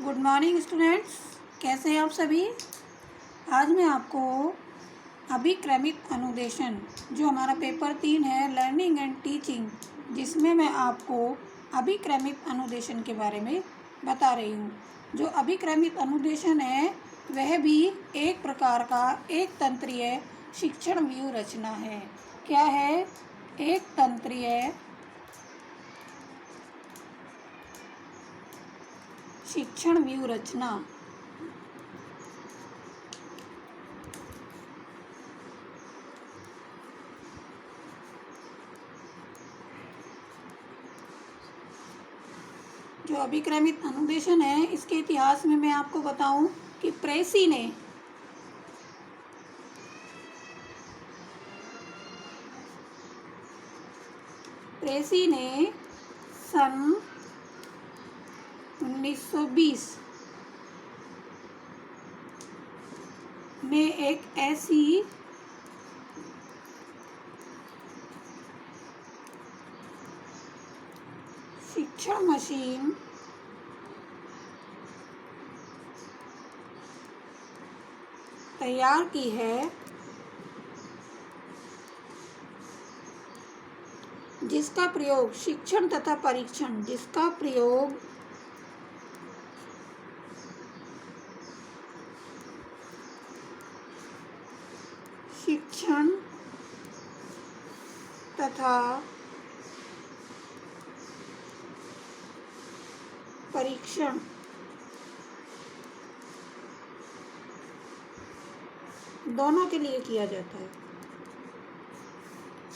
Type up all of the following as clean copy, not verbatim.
Good morning students, कैसे हैं आप सभी। आज मैं आपको अभिक्रमिक अनुदेशन जो हमारा पेपर 3 है लर्निंग एंड टीचिंग, जिसमें मैं आपको अभिक्रमिक अनुदेशन के बारे में बता रही हूँ। जो अभिक्रमिक अनुदेशन है वह भी एक प्रकार का एक तंत्रीय शिक्षण व्यूह रचना है। क्या है? एक तंत्रीय शिक्षण व्यूह रचना। जो अभिक्रमिक अनुदेशन है, इसके इतिहास में मैं आपको बताऊं कि प्रेसी ने सन 1920 में एक ऐसी शिक्षण मशीन तैयार की है जिसका प्रयोग शिक्षण तथा परीक्षण शिक्षण तथा परीक्षण दोनों के लिए किया जाता है।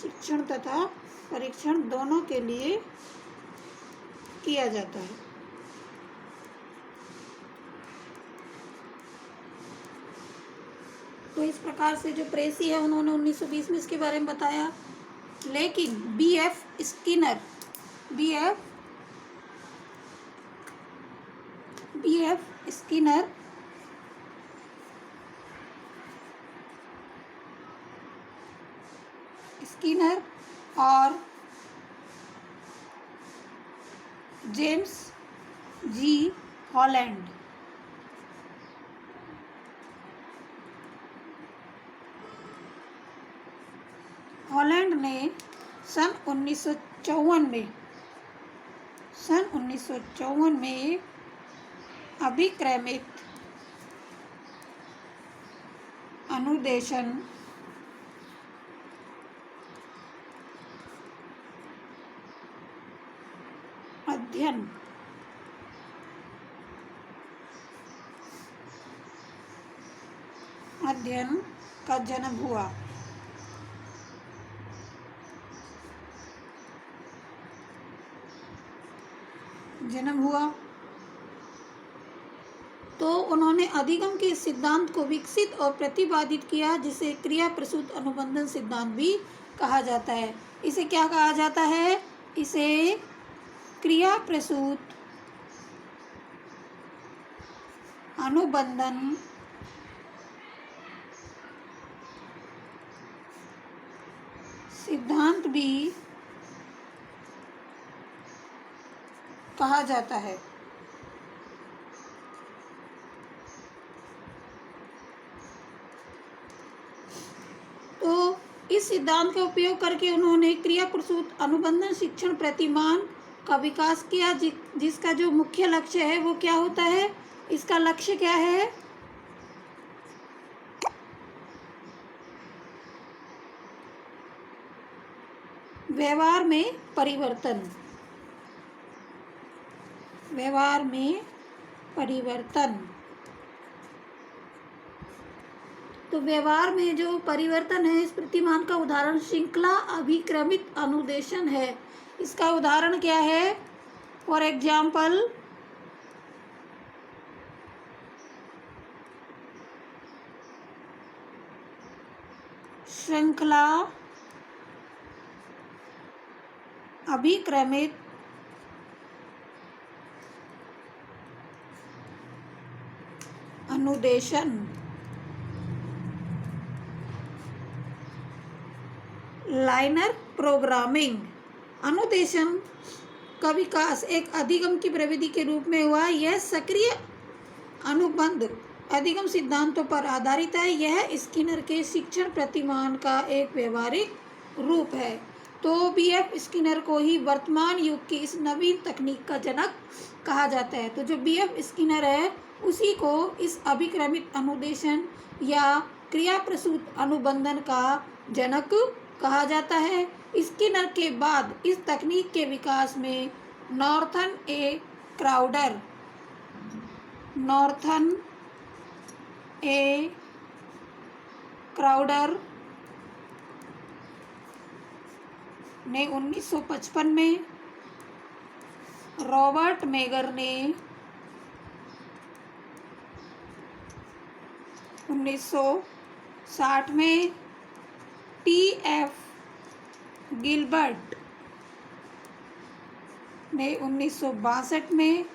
शिक्षण तथा परीक्षण दोनों के लिए किया जाता है। तो इस प्रकार से जो प्रेसी है उन्होंने 1920 में इसके बारे में बताया, लेकिन बीएफ स्किनर और जेम्स जी हॉलैंड ने सन 1954 में अभिक्रमिक अनुदेशन अध्ययन का जन्म हुआ। तो उन्होंने अधिगम के सिद्धांत को विकसित और प्रतिपादित किया, जिसे क्रिया प्रसूत अनुबंधन सिद्धांत भी कहा जाता है। इसे क्या कहा जाता है? इसे क्रिया प्रसूत अनुबंधन सिद्धांत भी कहा जाता है। तो इस सिद्धांत का उपयोग करके उन्होंने क्रिया प्रसूत अनुबंधन शिक्षण प्रतिमान का विकास किया, जिसका जो मुख्य लक्ष्य है वो क्या होता है? इसका लक्ष्य क्या है? व्यवहार में परिवर्तन। तो व्यवहार में जो परिवर्तन है, इस प्रतिमान का उदाहरण श्रृंखला अभिक्रमित अनुदेशन है। इसका उदाहरण क्या है? फॉर एग्जाम्पल, श्रृंखला अभिक्रमित अनुदेशन। लाइनर प्रोग्रामिंग अनुदेशन का विकास एक अधिगम की प्रविधि के रूप में हुआ। यह सक्रिय अनुबंध अधिगम सिद्धांतों पर आधारित है। यह स्किनर के शिक्षण प्रतिमान का एक व्यवहारिक रूप है। तो बीएफ स्किनर को ही वर्तमान युग की इस नवीन तकनीक का जनक कहा जाता है। तो जो बीएफ स्किनर है उसी को इस अभिक्रमित अनुदेशन या क्रिया प्रसूत अनुबंधन का जनक कहा जाता है। स्किनर के बाद इस तकनीक के विकास में नॉर्थन ए क्राउडर ने 1955 में, रॉबर्ट मेगर ने 1960 में, टी.एफ. गिलबर्ट ने 1962 में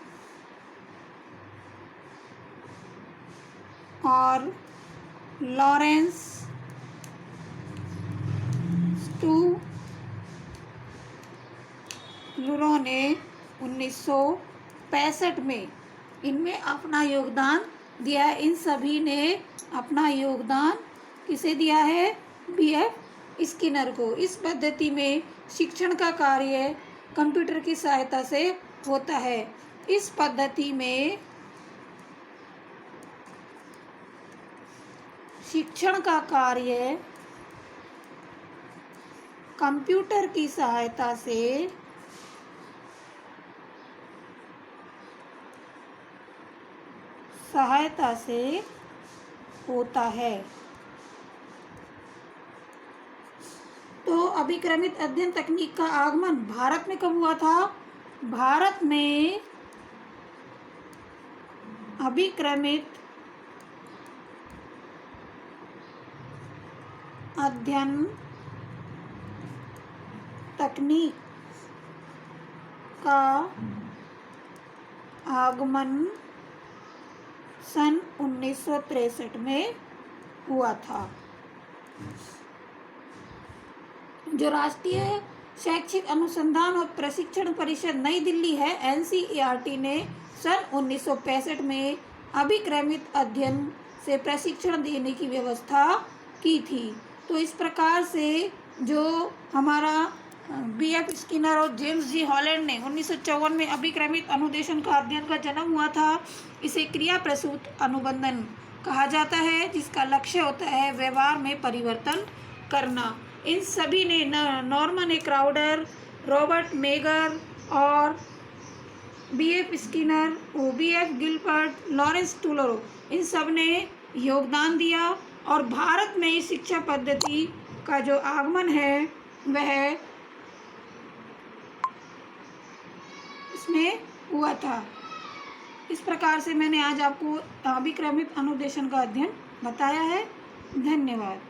और लॉरेंस स्टूलरो ने 1965 में इनमें अपना योगदान दिया है। इन सभी ने अपना योगदान किसे दिया है? बीएफ स्किनर को। इस पद्धति में शिक्षण का कार्य कंप्यूटर की सहायता से होता है। इस पद्धति में शिक्षण का कार्य कंप्यूटर की सहायता से होता है। तो अभिक्रमित अध्ययन तकनीक का आगमन भारत में कब हुआ था? भारत में अभिक्रमित अध्ययन तकनीक का आगमन सन 1963 में हुआ था। जो राष्ट्रीय शैक्षिक अनुसंधान और प्रशिक्षण परिषद नई दिल्ली है, एनसीईआरटी ने सन 1965 में अभिक्रमित अध्ययन से प्रशिक्षण देने की व्यवस्था की थी। तो इस प्रकार से जो हमारा बीएफ स्किनर और जेम्स जी हॉलैंड ने 1954 में अभिक्रमित अनुदेशन का अध्ययन का जन्म हुआ था, इसे क्रिया प्रसूत अनुबंधन कहा जाता है, जिसका लक्ष्य होता है व्यवहार में परिवर्तन करना। इन सभी ने Norman A Crowder, Robert Mager और BF Skinner, BF Gilbert, Lawrence Stolurow, इन सब ने योगदान दिया और भारत में इस शिक्षा पद्धति का जो आगमन है वह इसमें हुआ था। इस प्रकार से मैंने आज आपको अभिक्रमित अनुदेशन का अध्ययन बताया है। धन्यवाद।